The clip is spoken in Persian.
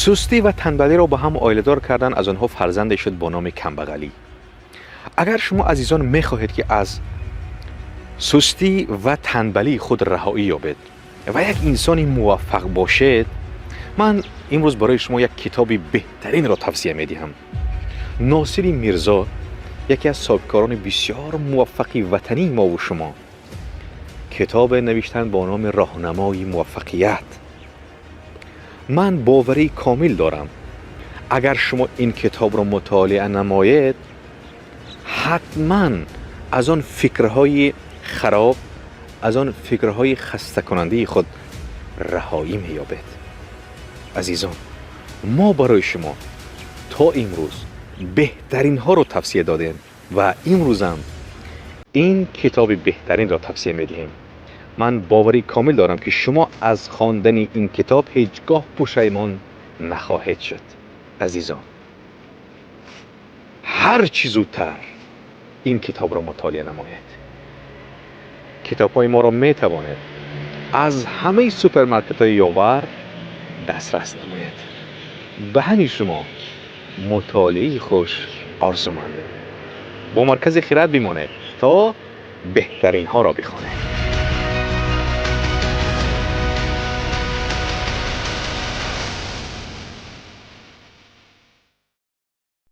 سستی و تنبلی را با هم آیله‌دار کردن، از آنها فرزندی شد با نام کمبغلی. اگر شما عزیزان می‌خواهید که از سستی و تنبلی خود رهایی یابید و یک انسانی موفق باشید، من امروز برای شما یک کتابی بهترین را توصیه می‌دهم. ناصر میرزا یکی از صاحبکاران بسیار موفقی وطنی ما و شما کتاب نوشتن با نام راهنمای موفقیت. من باوری کامل دارم اگر شما این کتاب را مطالعه نمایید، حتما از آن فکرهای خراب، از آن فکرهای خسته کننده خود رهایی می‌یابید. عزیزان، ما برای شما تا امروز بهترین ها رو توصیه دادیم و امروز هم این کتاب بهترین را توصیه می‌دهیم. من باوری کامل دارم که شما از خواندن این کتاب هیچگاه پشیمان نخواهید شد. عزیزان، هر چی زودتر این کتاب را مطالعه نمایید. کتاب‌های ما را می‌توانید از همه سوپرمارکت‌های یاور دسترس نمایید. به همین شما مطالعه خوش آرزومندم. با مرکز خیرات بمانید تا بهترین ها را بخوانید.